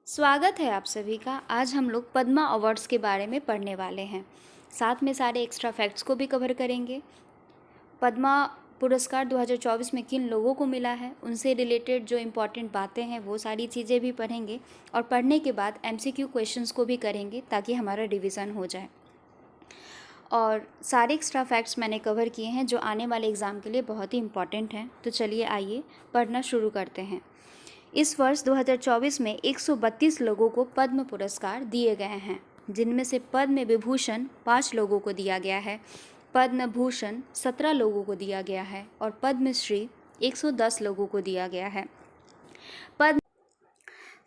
स्वागत है आप सभी का। आज हम लोग पद्मा अवार्ड्स के बारे में पढ़ने वाले हैं। साथ में सारे एक्स्ट्रा फैक्ट्स को भी कवर करेंगे। पद्मा पुरस्कार 2024 में किन लोगों को मिला है, उनसे रिलेटेड जो इम्पॉर्टेंट बातें हैं वो सारी चीज़ें भी पढ़ेंगे और पढ़ने के बाद MCQ क्वेश्चंस को भी करेंगे ताकि हमारा रिवीजन हो जाए। और सारे एक्स्ट्रा फैक्ट्स मैंने कवर किए हैं जो आने वाले एग्ज़ाम के लिए बहुत ही इम्पॉर्टेंट हैं। तो चलिए आइए पढ़ना शुरू करते हैं। इस वर्ष 2024 में 132 लोगों को पद्म पुरस्कार दिए गए हैं, जिनमें से पद्म विभूषण 5 लोगों को दिया गया है, पद्म भूषण 17 लोगों को दिया गया है और पद्मश्री 110 लोगों को दिया गया है। पद्म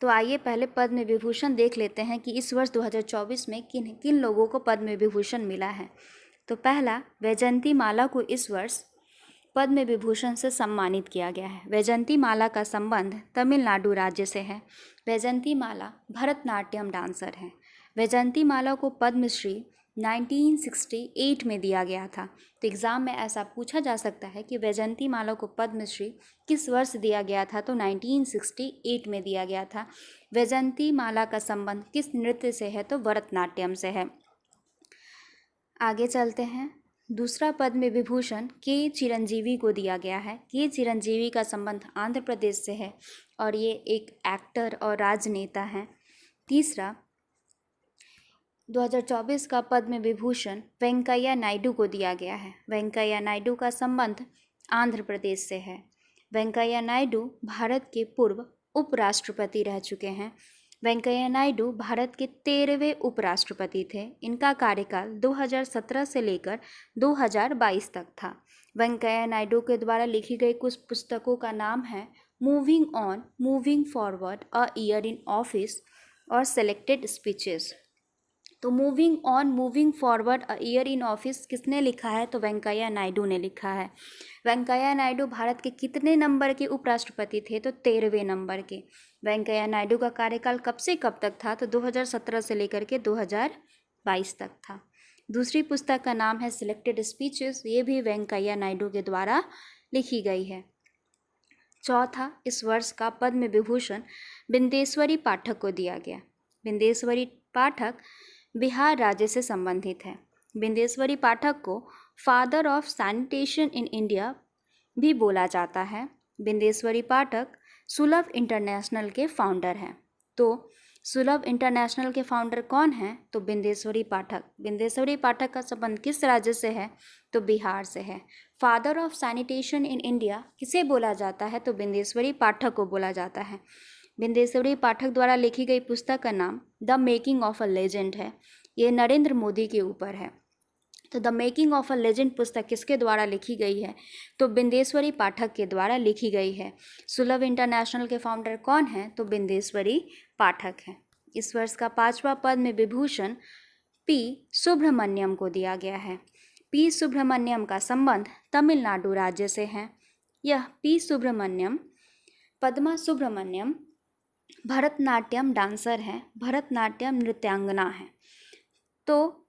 तो आइए पहले पद्म विभूषण देख लेते हैं कि इस वर्ष 2024 में किन किन लोगों को पद्म विभूषण मिला है। तो पहला, वैजयंती माला को इस वर्ष पद्म विभूषण से सम्मानित किया गया है। वैजयंती माला का संबंध तमिलनाडु राज्य से है। वैजयंती माला भरतनाट्यम डांसर हैं। वैजयंती माला को पद्मश्री 1968 में दिया गया था। तो एग्ज़ाम में ऐसा पूछा जा सकता है कि वैजयंती माला को पद्मश्री किस वर्ष दिया गया था, तो 1968 में दिया गया था। वैजयंती माला का संबंध किस नृत्य से है, तो भरतनाट्यम से है। आगे चलते हैं। दूसरा पद्म विभूषण के चिरंजीवी को दिया गया है। के चिरंजीवी का संबंध आंध्र प्रदेश से है और ये एक एक्टर और राजनेता हैं। तीसरा, 2024 का पद्म विभूषण वेंकैया नायडू को दिया गया है। वेंकैया नायडू का संबंध आंध्र प्रदेश से है। वेंकैया नायडू भारत के पूर्व उपराष्ट्रपति रह चुके हैं। वेंकैया नायडू भारत के 13वें उपराष्ट्रपति थे। इनका कार्यकाल 2017 से लेकर 2022 तक था। वेंकैया नायडू के द्वारा लिखी गई कुछ पुस्तकों का नाम है moving on, moving forward, a year in office और सेलेक्टेड स्पीचेस। तो moving on, moving forward, a year in office किसने लिखा है, तो वेंकैया नायडू ने लिखा है। वेंकैया नायडू भारत के कितने नंबर के उपराष्ट्रपति थे, तो 13वें नंबर के। वेंकैया नायडू का कार्यकाल कब से कब तक था, तो 2017 से लेकर के 2022 तक था। दूसरी पुस्तक का नाम है सिलेक्टेड स्पीचेस। ये भी वेंकैया नायडू के द्वारा लिखी गई है। चौथा, इस वर्ष का पद्म विभूषण बिंदेश्वरी पाठक को दिया गया। बिंदेश्वरी पाठक बिहार राज्य से संबंधित है। बिंदेश्वरी पाठक को father of sanitation in India भी बोला जाता है। बिंदेश्वरी पाठक सुलभ इंटरनेशनल के फाउंडर हैं। तो सुलभ इंटरनेशनल के फाउंडर कौन हैं, तो बिंदेश्वरी पाठक। बिंदेश्वरी पाठक का संबंध किस राज्य से है, तो बिहार से है। Father of sanitation in India किसे बोला जाता है, तो बिंदेश्वरी पाठक को बोला जाता है। बिंदेश्वरी पाठक द्वारा लिखी गई पुस्तक का नाम the making of a legend है। ये नरेंद्र मोदी के ऊपर है। तो the making of a legend पुस्तक किसके द्वारा लिखी गई है, तो बिंदेश्वरी पाठक के द्वारा लिखी गई है। सुलभ इंटरनेशनल के फाउंडर कौन हैं, तो बिंदेश्वरी पाठक हैं। इस वर्ष का 5वां पद्म विभूषण पी सुब्रमण्यम को दिया गया है। पी सुब्रमण्यम का संबंध तमिलनाडु राज्य से है। यह पी सुब्रमण्यम, पद्मा सुब्रमण्यम भरतनाट्यम डांसर हैं, भरतनाट्यम नृत्यांगना हैं। तो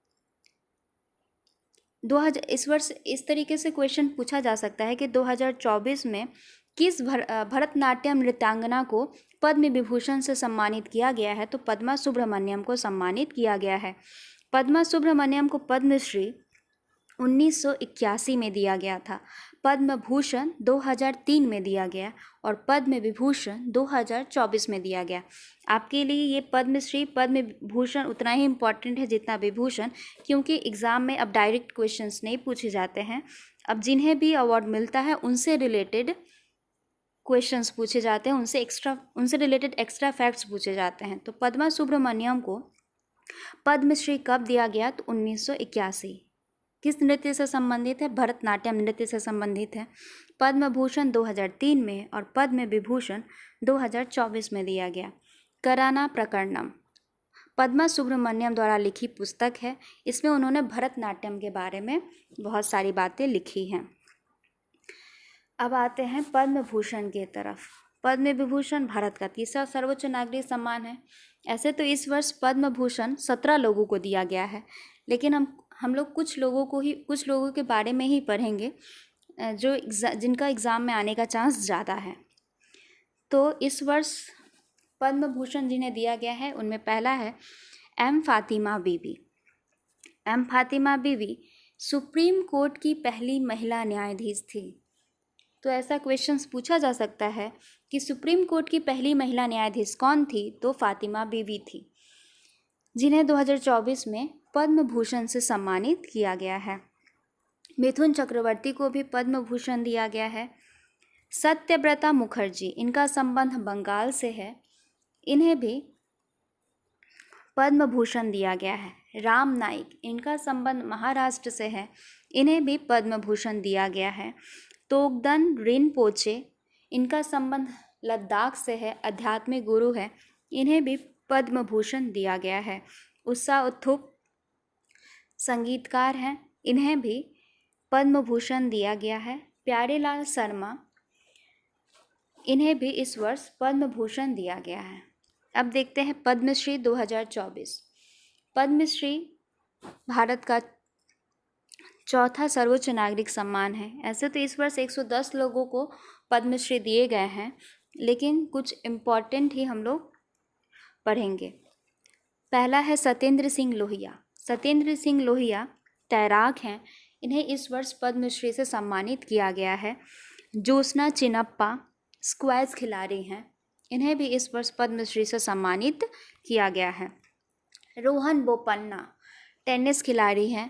2000 इस वर्ष इस तरीके से क्वेश्चन पूछा जा सकता है कि 2024 में किस भरतनाट्यम नृत्यांगना को पद्म विभूषण से सम्मानित किया गया है, तो पद्मा सुब्रमण्यम को सम्मानित किया गया है। पद्मा सुब्रमण्यम को पद्मश्री 1981 में दिया गया था। पद्म भूषण 2003 में दिया गया और पद्म विभूषण 2024 में दिया गया। आपके लिए ये पद्मश्री, पद्म भूषण उतना ही इम्पॉर्टेंट है जितना विभूषण, क्योंकि एग्ज़ाम में अब डायरेक्ट क्वेश्चंस नहीं पूछे जाते हैं। अब जिन्हें भी अवार्ड मिलता है उनसे रिलेटेड क्वेश्चंस पूछे जाते हैं, उनसे रिलेटेड एक्स्ट्रा फैक्ट्स पूछे जाते हैं। तो पद्मा सुब्रमण्यम को पद्मश्री कब दिया गया, तो 1981। किस नृत्य से संबंधित है, भरतनाट्यम नृत्य से संबंधित है। पद्म भूषण 2003 में और पद्म विभूषण 2024 में दिया गया। कराना प्रकरणम पद्मा सुब्रमण्यम द्वारा लिखी पुस्तक है। इसमें उन्होंने भरतनाट्यम के बारे में बहुत सारी बातें लिखी हैं। अब आते हैं पद्म भूषण की तरफ। पद्म विभूषण भारत का तीसरा सर्वोच्च नागरिक सम्मान है। ऐसे तो इस वर्ष पद्म भूषण 17 लोगों को दिया गया है, लेकिन हम लोग कुछ लोगों के बारे में ही पढ़ेंगे जिनका एग्ज़ाम में आने का चांस ज़्यादा है। तो इस वर्ष पद्म भूषण जिन्हें दिया गया है उनमें पहला है एम फातिमा बीवी। एम फातिमा बीवी सुप्रीम कोर्ट की पहली महिला न्यायाधीश थी। तो ऐसा क्वेश्चंस पूछा जा सकता है कि सुप्रीम कोर्ट की पहली महिला न्यायाधीश कौन थी, तो फातिमा बीवी थी, जिन्हें 2024 में पद्म भूषण से सम्मानित किया गया है। मिथुन चक्रवर्ती को भी पद्म भूषण दिया गया है। सत्यव्रता मुखर्जी, इनका संबंध बंगाल से है, इन्हें भी पद्म भूषण दिया गया है। राम नाईक, इनका संबंध महाराष्ट्र से है, इन्हें भी पद्म भूषण दिया गया है। तोगदन रिनपोचे, इनका संबंध लद्दाख से है, आध्यात्मिक गुरु है, इन्हें भी पद्म भूषण दिया गया है। उषा उत्थुप संगीतकार हैं, इन्हें भी पद्म भूषण दिया गया है। प्यारेलाल शर्मा, इन्हें भी इस वर्ष पद्म भूषण दिया गया है। अब देखते हैं पद्मश्री 2024। पद्मश्री भारत का चौथा सर्वोच्च नागरिक सम्मान है। ऐसे तो इस वर्ष 110 लोगों को पद्मश्री दिए गए हैं, लेकिन कुछ इम्पॉर्टेंट ही हम लोग पढ़ेंगे। पहला है सत्येंद्र सिंह लोहिया। सत्येंद्र सिंह लोहिया तैराक हैं, इन्हें इस वर्ष पद्मश्री से सम्मानित किया गया है। ज्योत्सना चिनप्पा स्क्वैश खिलाड़ी हैं, इन्हें भी इस वर्ष पद्मश्री से सम्मानित किया गया है। रोहन बोपन्ना टेनिस खिलाड़ी हैं,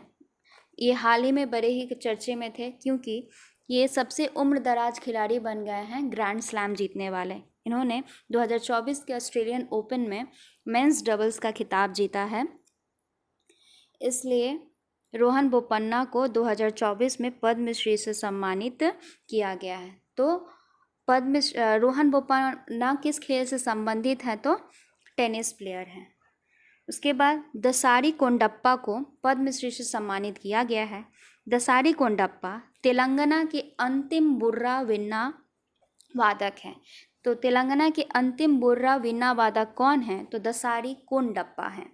ये हाल ही में बड़े ही चर्चे में थे क्योंकि ये सबसे उम्र दराज खिलाड़ी बन गए हैं ग्रैंड स्लैम जीतने वाले। इन्होंने 2024 के ऑस्ट्रेलियन ओपन में मेंस डबल्स का खिताब जीता है, इसलिए रोहन बोपन्ना को 2024 में पद्मश्री से सम्मानित किया गया है। तो रोहन बोपन्ना किस खेल से संबंधित है, तो टेनिस प्लेयर हैं। उसके बाद दसारी कोंडप्पा को पद्मश्री से सम्मानित किया गया है। दसारी कोंडप्पा तेलंगाना के अंतिम बुर्रा वीणा वादक हैं। तो तेलंगाना के अंतिम बुर्रा वीणा वादक कौन हैं, तो दसारी कोंडप्पा हैं।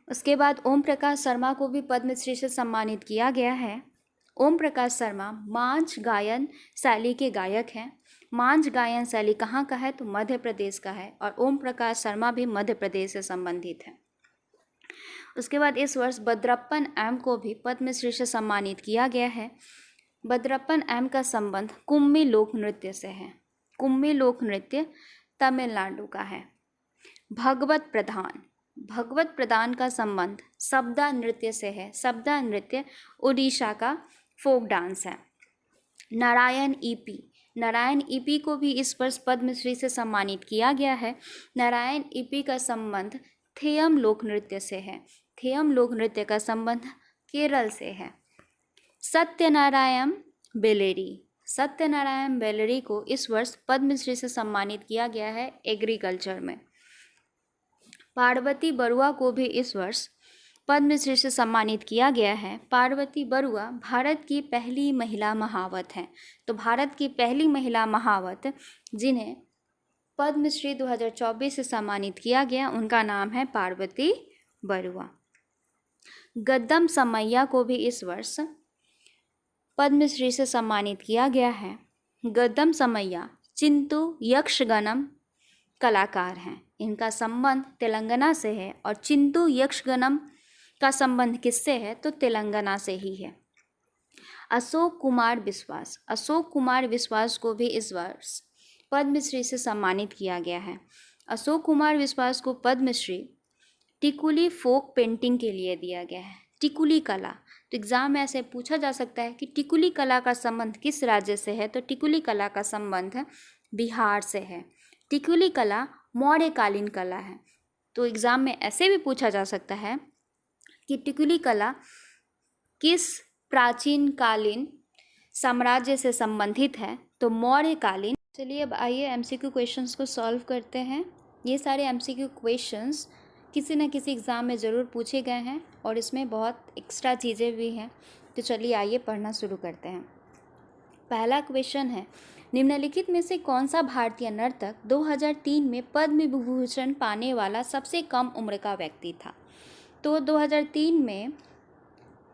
उसके बाद ओम प्रकाश शर्मा को भी पद्मश्री से सम्मानित किया गया है। ओम प्रकाश शर्मा मांझ गायन शैली के गायक हैं। मांझ गायन शैली कहाँ का है, तो मध्य प्रदेश का है, और ओम प्रकाश शर्मा भी मध्य प्रदेश से संबंधित है। उसके बाद इस वर्ष बद्रप्पन एम को भी पद्मश्री से सम्मानित किया गया है। बद्रप्पन एम का संबंध कुम्मी लोक नृत्य से है। कुम्मी लोक नृत्य तमिलनाडु का है। भगवत प्रधान का संबंध सबदा नृत्य से है। सबदा नृत्य उड़ीसा का फोक डांस है। नारायण ईपी को भी इस वर्ष पद्मश्री से सम्मानित किया गया है। नारायण ईपी का संबंध थेयम लोक नृत्य से है। थेयम लोक नृत्य का संबंध केरल से है। सत्यनारायण बेलेरी को इस वर्ष पद्मश्री से सम्मानित किया गया है एग्रीकल्चर में। पार्वती बरुआ को भी इस वर्ष पद्मश्री से सम्मानित किया गया है। पार्वती बरुआ भारत की पहली महिला महावत हैं। तो भारत की पहली महिला महावत जिन्हें पद्मश्री 2024 से सम्मानित किया गया, उनका नाम है पार्वती बरुआ। गद्दम समैया को भी इस वर्ष पद्मश्री से सम्मानित किया गया है। गद्दम समैया चिंतु यक्षगनम कलाकार हैं। इनका संबंध तेलंगाना से है, और चिंतु यक्षगनम का संबंध किससे है, तो तेलंगाना से ही है। अशोक कुमार विश्वास को भी इस वर्ष पद्मश्री से सम्मानित किया गया है। अशोक कुमार विश्वास को पद्मश्री टिकुली फोक पेंटिंग के लिए दिया गया है। टिकुली कला, तो एग्जाम में ऐसे पूछा जा सकता है कि टिकुली कला का संबंध किस राज्य से है, तो टिकुली कला का संबंध बिहार से है। टिकुली कला मौर्यकालीन कला है। तो एग्जाम में ऐसे भी पूछा जा सकता है कि टिकुली कला किस प्राचीन कालीन साम्राज्य से संबंधित है, तो मौर्यकालीन। चलिए अब आइए एमसीक्यू क्वेश्चंस को सॉल्व करते हैं। ये सारे एमसीक्यू क्वेश्चंस किसी न किसी एग्ज़ाम में ज़रूर पूछे गए हैं, और इसमें बहुत एक्स्ट्रा चीज़ें भी हैं। तो चलिए आइए पढ़ना शुरू करते हैं। पहला क्वेश्चन है, निम्नलिखित में से कौन सा भारतीय नर्तक 2003 में पद्म विभूषण पाने वाला सबसे कम उम्र का व्यक्ति था? तो 2003 में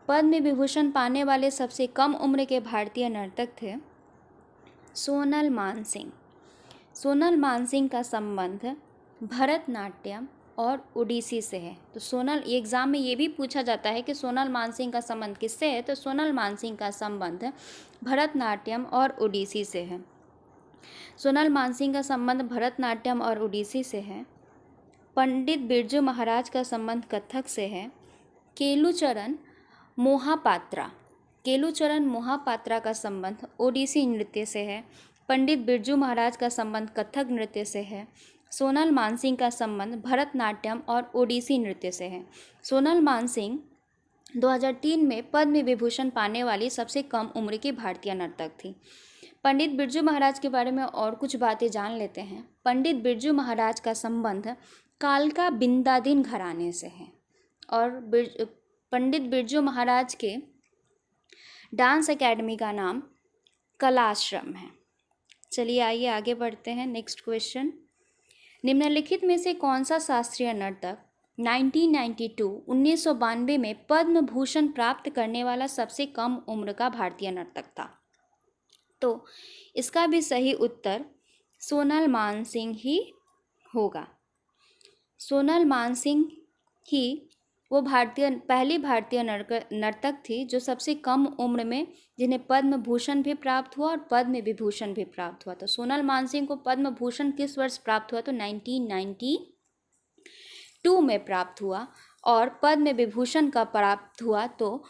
पद्म विभूषण पाने वाले सबसे कम उम्र के भारतीय नर्तक थे सोनल मानसिंह। सोनल मानसिंह का संबंध भरतनाट्यम और ओडिसी से है। तो सोनल एग्जाम में ये भी पूछा जाता है कि सोनल मानसिंह का संबंध किससे है, तो सोनल मानसिंह का संबंध भरतनाट्यम और ओडिसी से है। सोनल मानसिंह का संबंध भरतनाट्यम और ओडिसी से है। पंडित बिरजू महाराज का संबंध कथक से है। केलुचरण मोहापात्रा का संबंध ओडिसी नृत्य से है। पंडित बिरजू महाराज का संबंध कथक नृत्य से है। सोनल मानसिंह का संबंध भरतनाट्यम और ओडिसी नृत्य से है। सोनल मानसिंह 2003 में पद्म विभूषण पाने वाली सबसे कम उम्र की भारतीय नर्तक थी। पंडित बिरजू महाराज के बारे में और कुछ बातें जान लेते हैं। पंडित बिरजू महाराज का संबंध कालका बिंदादिन घराने से है और पंडित बिरजू महाराज के डांस एकेडमी का नाम कलाश्रम है। चलिए आइए आगे बढ़ते हैं। नेक्स्ट क्वेश्चन, निम्नलिखित में से कौन सा शास्त्रीय नर्तक 1992 में पद्म भूषण प्राप्त करने वाला सबसे कम उम्र का भारतीय नर्तक था? तो इसका भी सही उत्तर सोनल मानसिंह ही होगा। सोनल मानसिंह ही वो पहली भारतीय नर्तक थी जो सबसे कम उम्र में जिन्हें पद्म भूषण भी प्राप्त हुआ और पद्म विभूषण भी प्राप्त हुआ। तो सोनल मानसिंह को पद्म भूषण किस वर्ष प्राप्त हुआ? तो 1992 में प्राप्त हुआ। और पद्म विभूषण का प्राप्त हुआ तो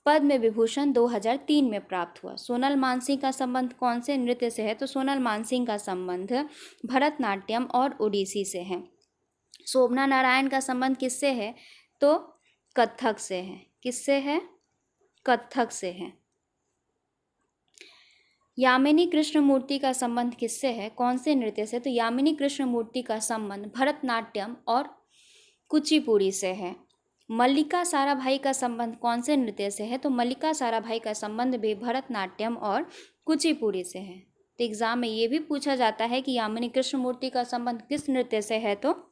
पद्म विभूषण 2003 में प्राप्त हुआ। सोनल मानसिंह का संबंध कौन से नृत्य से है? तो सोनल मानसिंह का संबंध भरतनाट्यम और ओडिसी से है। शोभना नारायण का संबंध किससे है? तो कथक से है। किससे है? कथक से है। यामिनी कृष्णमूर्ति का संबंध किससे है? कौन से नृत्य से? तो यामिनी कृष्णमूर्ति का संबंध भरतनाट्यम और कुचिपुड़ी से है। मल्लिका साराभाई का संबंध कौन से नृत्य से है? तो मल्लिका साराभाई का संबंध भी भरतनाट्यम और कुचिपुड़ी से है। तो एग्जाम में ये भी पूछा जाता है कि यामिनी कृष्णमूर्ति का संबंध किस नृत्य से है? तो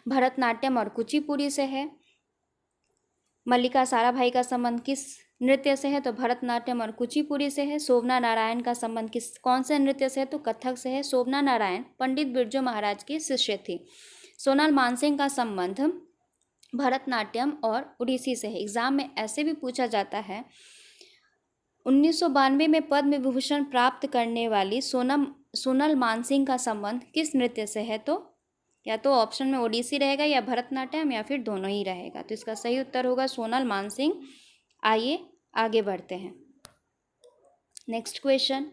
भरतनाट्यम और कुचिपुड़ी से है। मल्लिका साराभाई का संबंध किस नृत्य से है? तो भरतनाट्यम और कुचिपुड़ी से है। शोभना नारायण का संबंध कौन से नृत्य से है? तो कथक से है। शोभना नारायण पंडित बिरजू महाराज की शिष्य थी। सोनल मानसिंह का संबंध भरतनाट्यम और ओडिसी से है। एग्जाम में ऐसे भी पूछा जाता है 1992 में पद्म विभूषण प्राप्त करने वाली सोनल मानसिंह का संबंध किस नृत्य से है? तो या तो ऑप्शन में ओडिसी रहेगा या भरतनाट्यम या फिर दोनों ही रहेगा। तो इसका सही उत्तर होगा सोनल मानसिंह। आइए आगे बढ़ते हैं। नेक्स्ट क्वेश्चन,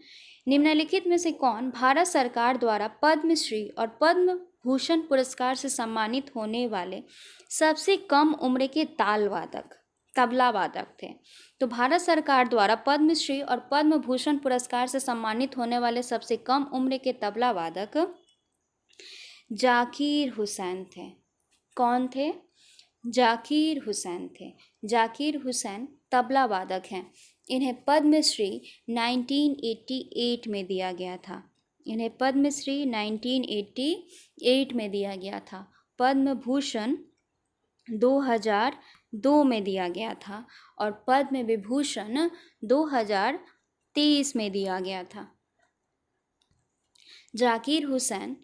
निम्नलिखित में से कौन भारत सरकार द्वारा पद्मश्री और पद्म भूषण पुरस्कार से सम्मानित होने वाले सबसे कम उम्र के तबला वादक थे? तो भारत सरकार द्वारा पद्मश्री और पद्म भूषण पुरस्कार से सम्मानित होने वाले सबसे कम उम्र के तबला वादक जाकिर हुसैन थे। कौन थे? जाकिर हुसैन थे। जाकिर हुसैन तबला वादक हैं। इन्हें पद्मश्री 1988 में दिया गया था। इन्हें पद्मश्री 1988 में दिया गया था। पद्म भूषण 2002 में दिया गया था और पद्म विभूषण 2023 में दिया गया था। जाकिर हुसैन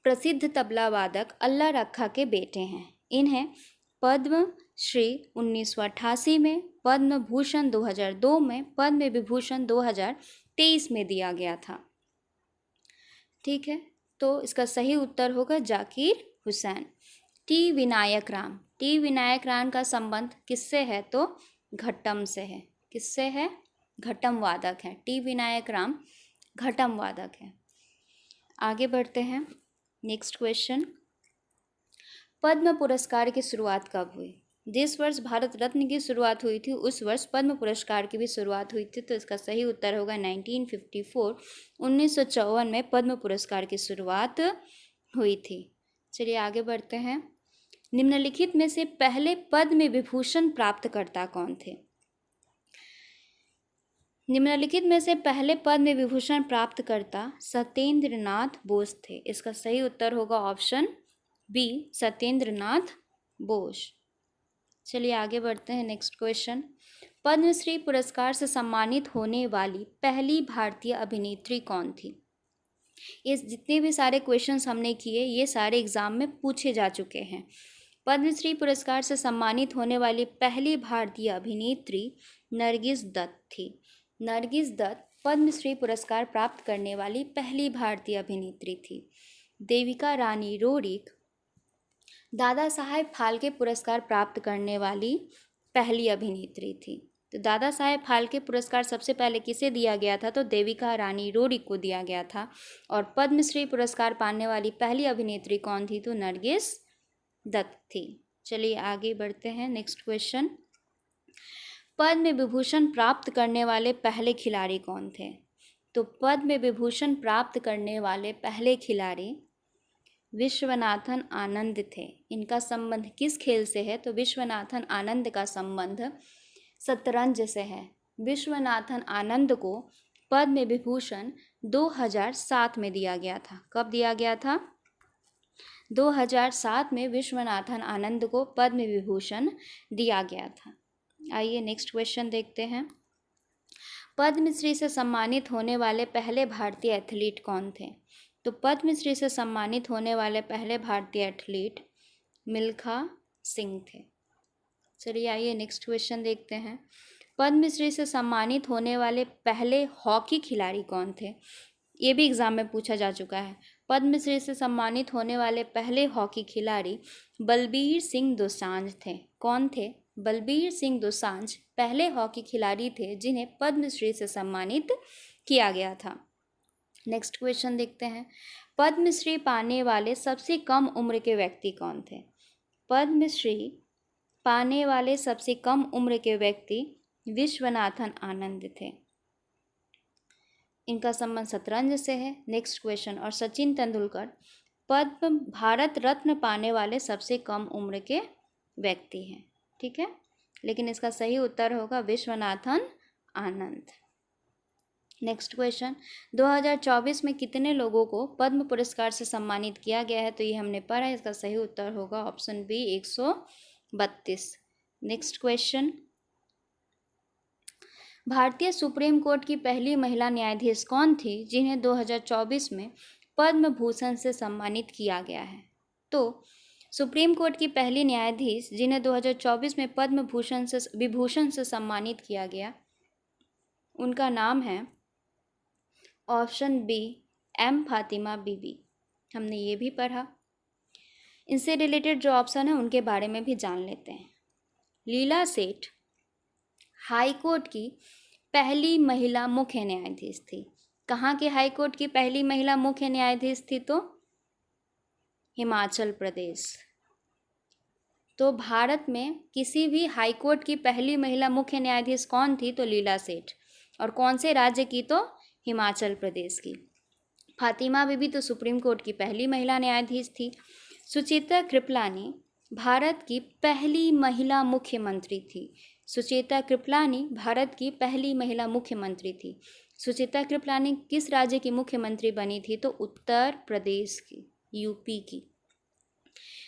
प्रसिद्ध तबला वादक अल्लाह रखा के बेटे हैं। इन्हें पद्म श्री 1988 में, पद्म भूषण 2002 में, पद्म विभूषण 2023 में दिया गया था। ठीक है, तो इसका सही उत्तर होगा जाकिर हुसैन। टी विनायक राम का संबंध किससे है? तो घट्टम से है। किससे है? घट्टम वादक है। टी विनायक राम घट्टम वादक है। आगे बढ़ते हैं। नेक्स्ट क्वेश्चन, पद्म पुरस्कार की शुरुआत कब हुई? जिस वर्ष भारत रत्न की शुरुआत हुई थी उस वर्ष पद्म पुरस्कार की भी शुरुआत हुई थी। तो इसका सही उत्तर होगा 1954। 1954 में पद्म पुरस्कार की शुरुआत हुई थी। चलिए आगे बढ़ते हैं। निम्नलिखित में से पहले पद्म विभूषण प्राप्तकर्ता कौन थे? निम्नलिखित में से पहले पद्म विभूषण प्राप्तकर्ता सत्येंद्र नाथ बोस थे। इसका सही उत्तर होगा ऑप्शन बी, सत्येंद्र नाथ बोस। चलिए आगे बढ़ते हैं। नेक्स्ट क्वेश्चन, पद्मश्री पुरस्कार से सम्मानित होने वाली पहली भारतीय अभिनेत्री कौन थी? ये जितने भी सारे क्वेश्चंस हमने किए ये सारे एग्जाम में पूछे जा चुके हैं। पद्मश्री पुरस्कार से सम्मानित होने वाली पहली भारतीय अभिनेत्री नरगिस दत्त थी। नरगिस दत्त पद्मश्री पुरस्कार प्राप्त करने वाली पहली भारतीय अभिनेत्री थी। देविका रानी रोडिक दादा साहेब फाल्के पुरस्कार प्राप्त करने वाली पहली अभिनेत्री थी। तो दादा साहेब फाल्के पुरस्कार सबसे पहले किसे दिया गया था? तो देविका रानी रोडिक को दिया गया था। और पद्मश्री पुरस्कार पाने वाली पहली अभिनेत्री कौन थी? तो नरगिस दत्त थी। चलिए आगे बढ़ते हैं। नेक्स्ट क्वेश्चन, पद्म विभूषण प्राप्त करने वाले पहले खिलाड़ी कौन थे? तो पद्म विभूषण प्राप्त करने वाले पहले खिलाड़ी विश्वनाथन आनंद थे। इनका संबंध किस खेल से है? तो विश्वनाथन आनंद का संबंध शतरंज से है। विश्वनाथन आनंद को पद्म विभूषण 2007 में दिया गया था। कब दिया गया था? 2007 में विश्वनाथन आनंद को पद्म विभूषण दिया गया था। आइए नेक्स्ट क्वेश्चन देखते हैं। पद्मश्री से सम्मानित होने वाले पहले भारतीय एथलीट कौन थे? तो पद्मश्री से सम्मानित होने वाले पहले भारतीय एथलीट मिल्खा सिंह थे। चलिए आइए नेक्स्ट क्वेश्चन देखते हैं। पद्मश्री से सम्मानित होने वाले पहले हॉकी खिलाड़ी कौन थे? ये भी एग्जाम में पूछा जा चुका है। पद्मश्री से सम्मानित होने वाले पहले हॉकी खिलाड़ी बलबीर सिंह दोसांझ थे। कौन थे? बलबीर सिंह दोसांझ पहले हॉकी खिलाड़ी थे जिन्हें पद्मश्री से सम्मानित किया गया था। नेक्स्ट क्वेश्चन देखते हैं। पद्मश्री पाने वाले सबसे कम उम्र के व्यक्ति कौन थे? पद्मश्री पाने वाले सबसे कम उम्र के व्यक्ति विश्वनाथन आनंद थे। इनका संबंध शतरंज से है। नेक्स्ट क्वेश्चन, और सचिन तेंदुलकर पद्म भारत रत्न पाने वाले सबसे कम उम्र के व्यक्ति हैं। ठीक है, लेकिन इसका सही उत्तर होगा विश्वनाथन आनंद। नेक्स्ट क्वेश्चन, 2024 में कितने लोगों को पद्म पुरस्कार से सम्मानित किया गया है? तो ये हमने पढ़ा है। इसका सही उत्तर होगा ऑप्शन बी 132। नेक्स्ट क्वेश्चन, भारतीय सुप्रीम कोर्ट की पहली महिला न्यायाधीश कौन थी जिन्हें 2024 में पद्म भूषण से सम्मानित किया गया है? तो सुप्रीम कोर्ट की पहली न्यायाधीश जिन्हें 2024 में पद्म विभूषण से सम्मानित किया गया, उनका नाम है ऑप्शन बी एम फातिमा बीबी। हमने ये भी पढ़ा। इनसे रिलेटेड जो ऑप्शन है उनके बारे में भी जान लेते हैं। लीला सेठ हाई कोर्ट की पहली महिला मुख्य न्यायाधीश थी। कहाँ के हाई कोर्ट की पहली महिला मुख्य न्यायाधीश थी? तो हिमाचल प्रदेश। तो भारत में किसी भी हाई कोर्ट की पहली महिला मुख्य न्यायाधीश कौन थी? तो लीला सेठ। और कौन से राज्य की? तो हिमाचल प्रदेश की। फातिमा बीबी तो सुप्रीम कोर्ट की पहली महिला न्यायाधीश थी। सुचेता कृपलानी भारत की पहली महिला मुख्यमंत्री थी। सुचेता कृपलानी भारत की पहली महिला मुख्यमंत्री थी। सुचेता कृपलानी किस राज्य की मुख्यमंत्री बनी थी? तो उत्तर प्रदेश की, यूपी की।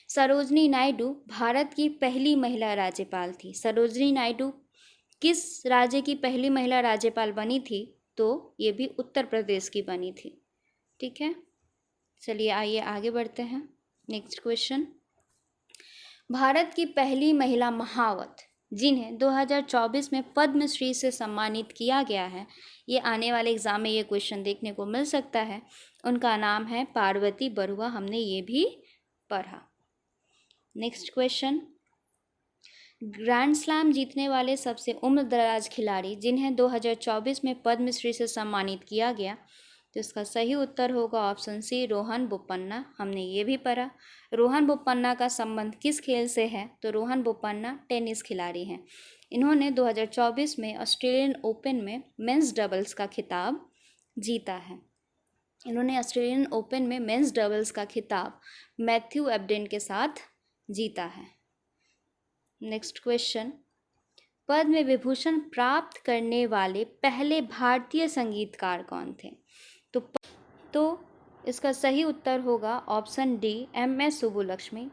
सरोजनी नायडू भारत की पहली महिला राज्यपाल थी। सरोजनी नायडू किस राज्य की पहली महिला राज्यपाल बनी थी? तो ये भी उत्तर प्रदेश की बनी थी। ठीक है, चलिए आइए आगे बढ़ते हैं। नेक्स्ट क्वेश्चन, भारत की पहली महिला महावत जिन्हें 2024 में पद्मश्री से सम्मानित किया गया है, ये आने वाले एग्जाम में ये क्वेश्चन देखने को मिल सकता है। उनका नाम है पार्वती बरुआ। हमने ये भी पढ़ा। नेक्स्ट क्वेश्चन, ग्रैंड स्लैम जीतने वाले सबसे उम्रदराज खिलाड़ी जिन्हें 2024 में पद्मश्री से सम्मानित किया गया, तो इसका सही उत्तर होगा ऑप्शन सी रोहन बोपन्ना। हमने ये भी पढ़ा। रोहन बोपन्ना का संबंध किस खेल से है? तो रोहन बोपन्ना टेनिस खिलाड़ी हैं। इन्होंने 2024 में ऑस्ट्रेलियन ओपन में मेंस डबल्स का खिताब जीता है। इन्होंने ऑस्ट्रेलियन ओपन में मेंस डबल्स का खिताब मैथ्यू एबडेन के साथ जीता है। नेक्स्ट क्वेश्चन, पद्म विभूषण प्राप्त करने वाले पहले भारतीय संगीतकार कौन थे? तो इसका सही उत्तर होगा ऑप्शन डी MS सुब्बुलक्ष्मी।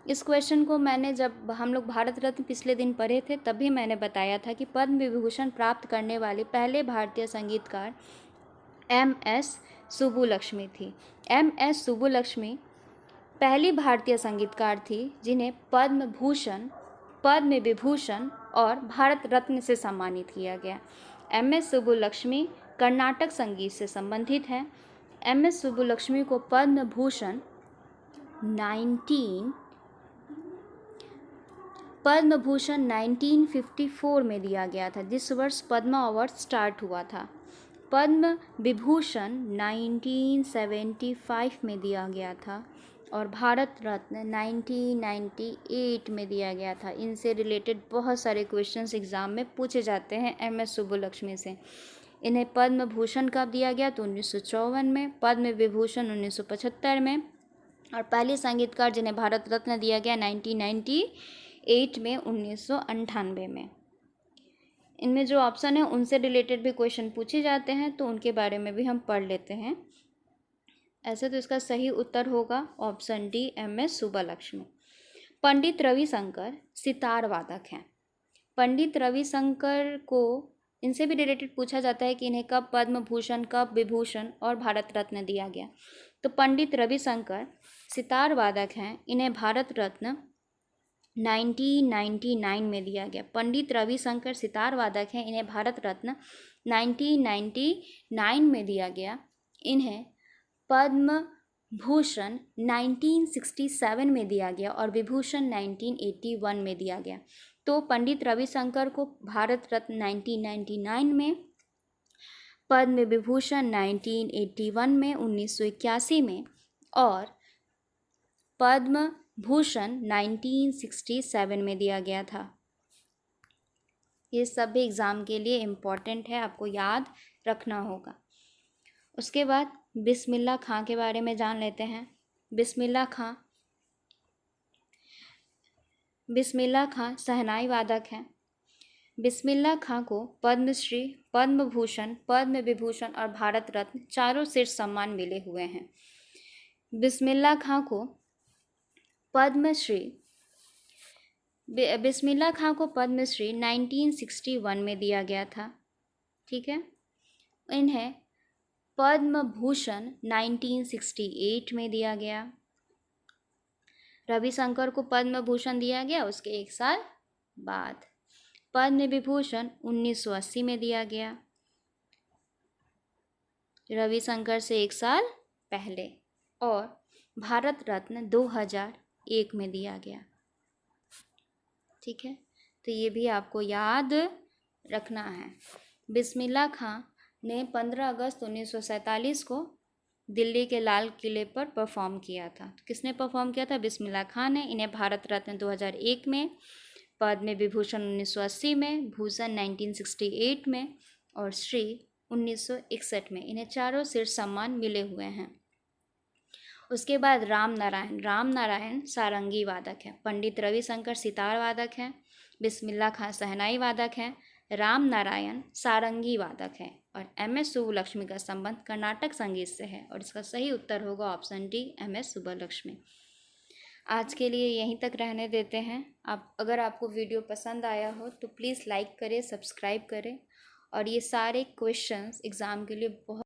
इस क्वेश्चन को मैंने जब हम लोग भारत रत्न पिछले दिन पढ़े थे तभी मैंने बताया था कि पद्म विभूषण प्राप्त करने वाले पहले भारतीय संगीतकार MS सुब्बुलक्ष्मी थी। MS सुब्बुलक्ष्मी पहली भारतीय संगीतकार थी जिन्हें पद्म भूषण, पद्म विभूषण और भारत रत्न से सम्मानित किया गया। MS सुब्बुलक्ष्मी कर्नाटक संगीत से संबंधित हैं। MS सुब्बुलक्ष्मी को पद्म भूषण 1954 में दिया गया था, जिस वर्ष पद्मा अवार्ड स्टार्ट हुआ था। पद्म विभूषण 1975 में दिया गया था और भारत रत्न 1998 में दिया गया था। इनसे रिलेटेड बहुत सारे क्वेश्चंस एग्ज़ाम में पूछे जाते हैं MS सुब्बुलक्ष्मी से। इन्हें पद्म भूषण कब दिया गया? तो 1954 में, पद्म विभूषण 1975 में, और पहले संगीतकार जिन्हें भारत रत्न दिया गया 1998 में, 1998 में। इनमें जो ऑप्शन है उनसे रिलेटेड भी क्वेश्चन पूछे जाते हैं, तो उनके बारे में भी हम पढ़ लेते हैं। ऐसे तो इसका सही उत्तर होगा option D, MS Subbulakshmi. Pandit Ravishankar sitar वादक हैं। पंडित रविशंकर को इनसे भी रिलेटेड पूछा जाता है कि इन्हें कब पद्म भूषण, कब विभूषण और भारत रत्न दिया गया। तो पंडित रविशंकर सितार वादक हैं, इन्हें भारत रत्न 1999 में दिया गया। पंडित रविशंकर सितार वादक हैं, इन्हें भारत रत्न 1999 में दिया गया। इन्हें पद्म भूषण 1967 में दिया गया और विभूषण 1981 में दिया गया। तो पंडित रविशंकर को भारत रत्न 1999 में, पद्म विभूषण 1981 में, 1981 में, और पद्म भूषण 1967 में दिया गया था। ये सब भी एग्ज़ाम के लिए इम्पॉर्टेंट है, आपको याद रखना होगा। उसके बाद बिस्मिल्लाह खां के बारे में जान लेते हैं। बिस्मिल्लाह खां शहनाई वादक हैं। बिस्मिल्लाह खां को पद्मश्री, पद्म भूषण, पद्म विभूषण और भारत रत्न चारों शीर्ष सम्मान मिले हुए हैं। बिस्मिल्लाह खां को पद्मश्री 1961 में दिया गया था। ठीक है। इन्हें पद्म भूषण 1968 में दिया गया। रविशंकर को पद्म भूषण दिया गया उसके एक साल बाद। पद्म विभूषण 1980 में दिया गया, रविशंकर से एक साल पहले, और भारत रत्न 2001 में दिया गया। ठीक है, तो ये भी आपको याद रखना है। बिस्मिल्लाह खां ने 15 अगस्त 1947 को दिल्ली के लाल किले पर परफॉर्म किया था। किसने परफॉर्म किया था? बिस्मिल्लाह खां ने। इन्हें भारत रत्न 2001 में, पद्म विभूषण 1980 में, भूषण 1968 में और श्री 1961 में। इन्हें चारों शीर्ष सम्मान मिले हुए हैं। उसके बाद राम नारायण सारंगी वादक हैं। पंडित रविशंकर सितार वादक हैं। बिस्मिल्लाह खां शहनाई वादक हैं। राम नारायण सारंगी वादक हैं। और MS सुब्बुलक्ष्मी का संबंध कर्नाटक संगीत से है, और इसका सही उत्तर होगा ऑप्शन डी, MS सुब्बुलक्ष्मी। आज के लिए यहीं तक रहने देते हैं। अगर आपको वीडियो पसंद आया हो तो प्लीज़ लाइक करें, सब्सक्राइब करें, और ये सारे क्वेश्चंस एग्ज़ाम के लिए बहुत